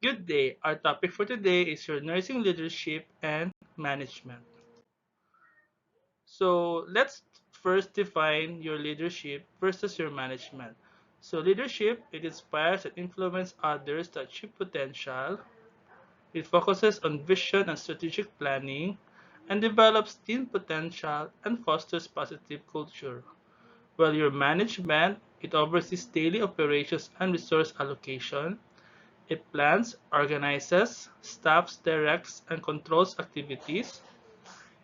Good day. Our topic for today is your nursing leadership and management. So let's first define your leadership versus your management. So leadership, it inspires and influences others to achieve potential. It focuses on vision and strategic planning and develops team potential and fosters positive culture. While your management, it oversees daily operations and resource allocation. It plans, organizes, staffs, directs, and controls activities,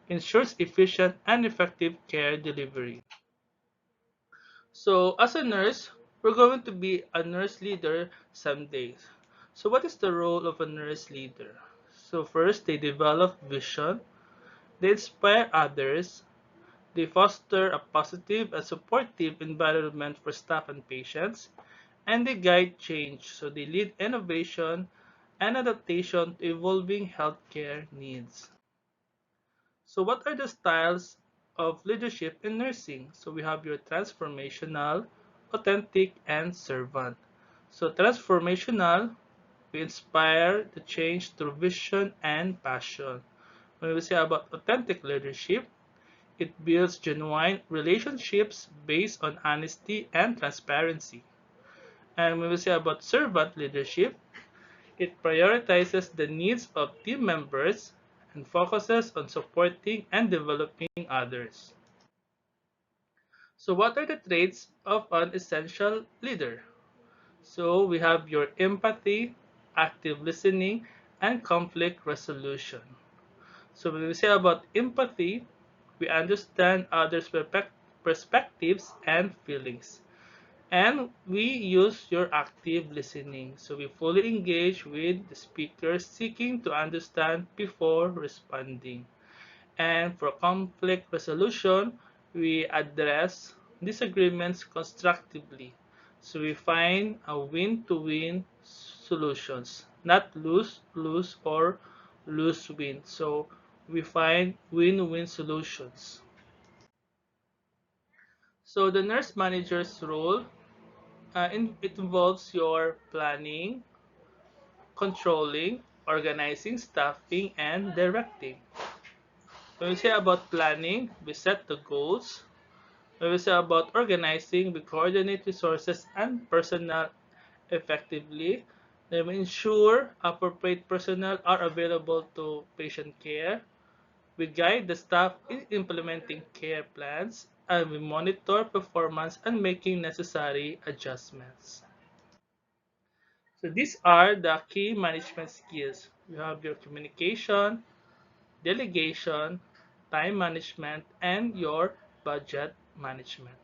ensures efficient and effective care delivery. So, as a nurse, we're going to be a nurse leader someday. So, what is the role of a nurse leader? So, first, they develop vision, they inspire others, they foster a positive and supportive environment for staff and patients, and they guide change. So they lead innovation and adaptation to evolving healthcare needs. So what are the styles of leadership in nursing? So we have your transformational, authentic, and servant. So transformational, we inspire the change through vision and passion. When we say about authentic leadership, it builds genuine relationships based on honesty and transparency. And when we say about servant leadership, it prioritizes the needs of team members and focuses on supporting and developing others. So, what are the traits of an essential leader? So, we have your empathy, active listening, and conflict resolution. So, when we say about empathy, we understand others' perspectives and feelings. And we use your active listening. So we fully engage with the speaker seeking to understand before responding. And for conflict resolution, we address disagreements constructively. So we find a win-to-win solutions, not lose-lose or lose-win. So we find win-win solutions. So the nurse manager's role it involves your planning, controlling, organizing, staffing, and directing. When we say about planning, we set the goals. When we say about organizing, we coordinate resources and personnel effectively. Then we ensure appropriate personnel are available to patient care. We guide the staff in implementing care plans, and we monitor performance and making necessary adjustments. So these are the key management skills. You have your communication, delegation, time management, and your budget management.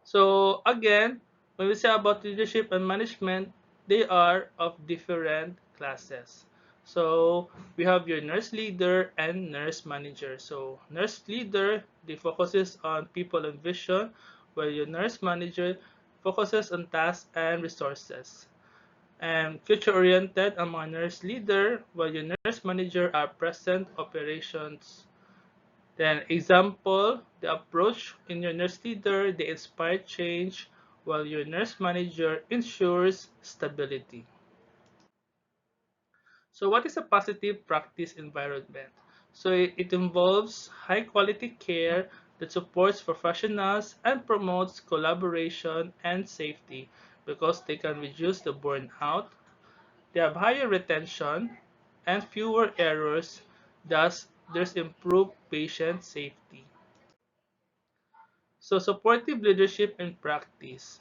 So again, when we say about leadership and management, they are of different classes. So we have your nurse leader and nurse manager. So nurse leader, they focuses on people and vision, while your nurse manager focuses on tasks and resources. And future-oriented among nurse leader, while your nurse manager are present operations. Then example, the approach in your nurse leader, they inspire change, while your nurse manager ensures stability. So what is a positive practice environment? So it involves high quality care that supports professionals and promotes collaboration and safety because they can reduce the burnout. They have higher retention and fewer errors, thus there's improved patient safety. So supportive leadership and practice.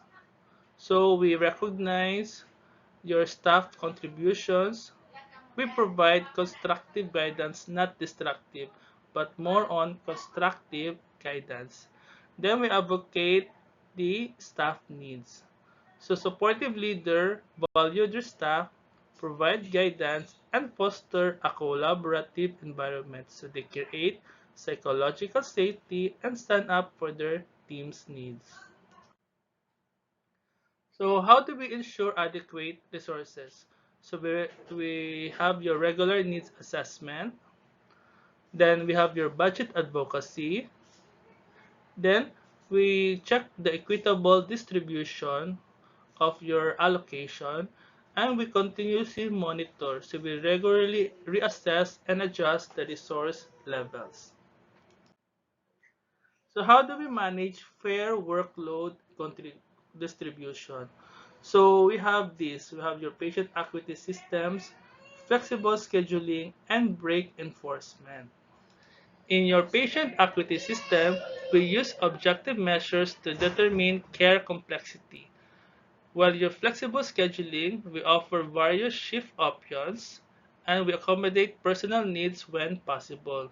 So we recognize your staff contributions. We provide constructive guidance, not destructive, but more on constructive guidance. Then we advocate the staff needs. So supportive leader value their staff, provide guidance, and foster a collaborative environment so they create psychological safety and stand up for their team's needs. So how do we ensure adequate resources? So we have your regular needs assessment, then we have your budget advocacy, then we check the equitable distribution of your allocation, and we continuously monitor, so we regularly reassess and adjust the resource levels. So how do we manage fair workload distribution? So we have this, we have your patient equity systems, flexible scheduling, and break enforcement. In your patient equity system, we use objective measures to determine care complexity. While your flexible scheduling, we offer various shift options and we accommodate personal needs when possible.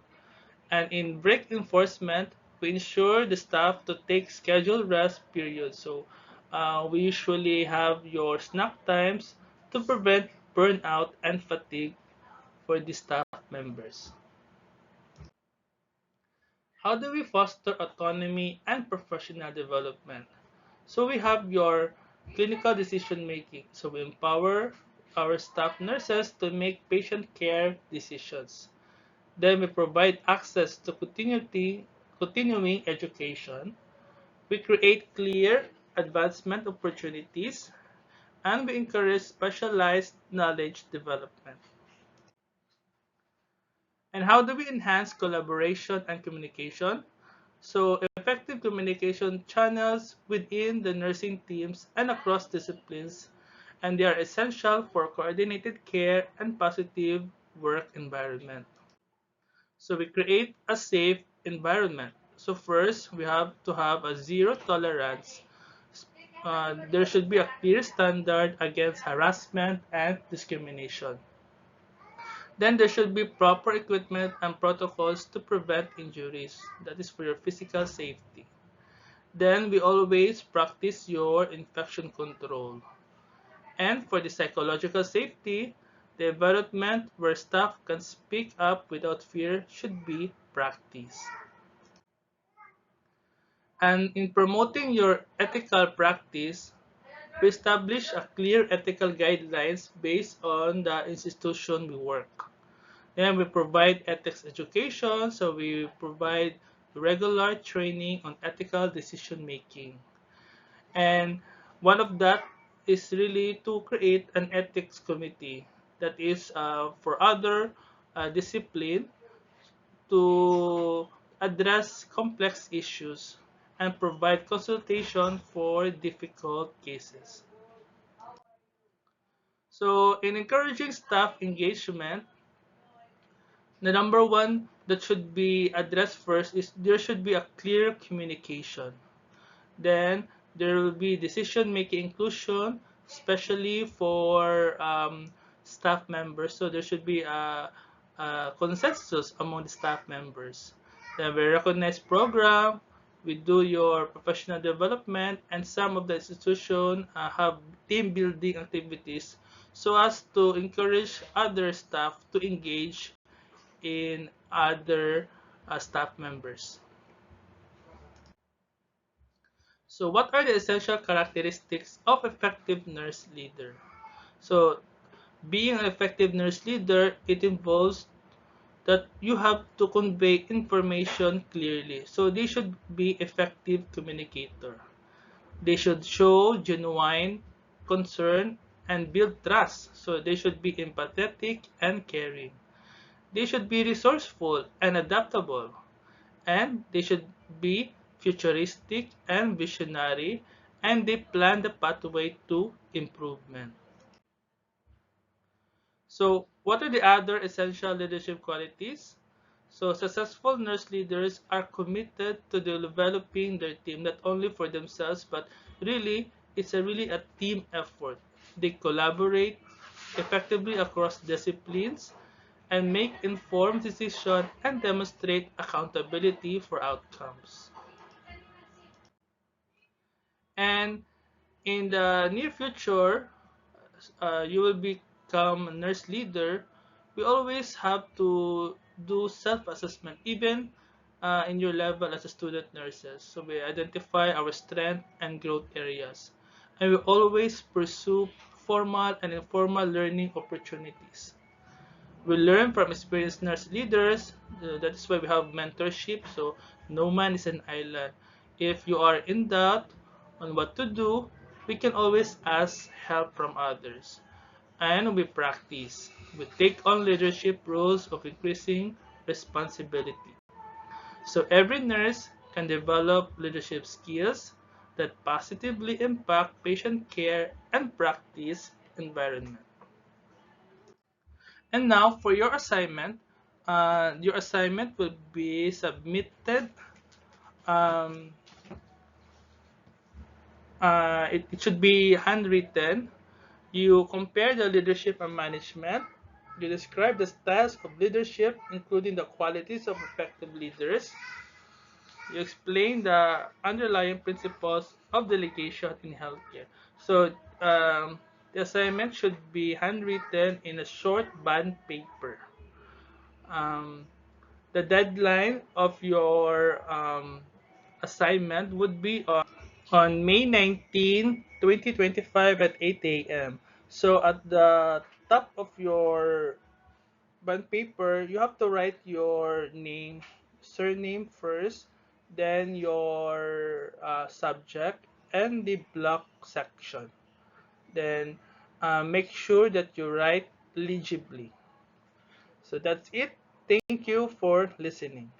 And in break enforcement, we ensure the staff to take scheduled rest periods. So we usually have your snack times to prevent burnout and fatigue for the staff members. How do we foster autonomy and professional development? So we have your clinical decision making. So we empower our staff nurses to make patient care decisions. Then we provide access to continuing education. We create clear advancement opportunities and we encourage specialized knowledge development. And how do we enhance collaboration and communication? So effective communication channels within the nursing teams and across disciplines, and they are essential for coordinated care and positive work environment. So we create a safe environment. So first, we have to have a zero tolerance. There should be a clear standard against harassment and discrimination. Then there should be proper equipment and protocols to prevent injuries. That is for your physical safety. Then we always practice your infection control. And for the psychological safety, the environment where staff can speak up without fear should be practiced. And in promoting your ethical practice, we establish a clear ethical guidelines based on the institution we work. Then we provide ethics education, so we provide regular training on ethical decision making. And one of that is really to create an ethics committee that is for other discipline to address complex issues and provide consultation for difficult cases. So in encouraging staff engagement, the number one that should be addressed first is there should be a clear communication. Then there will be decision-making inclusion, especially for staff members. So there should be a consensus among the staff members. Then we recognize program, we do your professional development, and some of the institution have team building activities so as to encourage other staff to engage in other staff members. So what are the essential characteristics of effective nurse leader? So being an effective nurse leader, it involves that you have to convey information clearly. So they should be effective communicator. They should show genuine concern and build trust. So they should be empathetic and caring. They should be resourceful and adaptable. And they should be futuristic and visionary, and they plan the pathway to improvement. So what are the other essential leadership qualities? So successful nurse leaders are committed to developing their team not only for themselves but really it's really a team effort. They collaborate effectively across disciplines and make informed decisions and demonstrate accountability for outcomes. And in the near future, you will become a nurse leader. We always have to do self-assessment, even in your level as a student nurses. So we identify our strength and growth areas. And we always pursue formal and informal learning opportunities. We learn from experienced nurse leaders. That is why we have mentorship. So no man is an island. If you are in doubt on what to do, we can always ask help from others. And we practice. We take on leadership roles of increasing responsibility. So every nurse can develop leadership skills that positively impact patient care and practice environment. And now for your assignment will be submitted. Um, it should be handwritten. You compare the leadership and management. You describe the styles of leadership, including the qualities of effective leaders. You explain the underlying principles of delegation in healthcare. So the assignment should be handwritten in a short bond paper. Um, the deadline of your assignment would be on May 19, 2025 at 8 a.m. So at the top of your bond paper, you have to write your name, surname first, then your subject, and the block section. Then make sure that you write legibly. So that's it. Thank you for listening.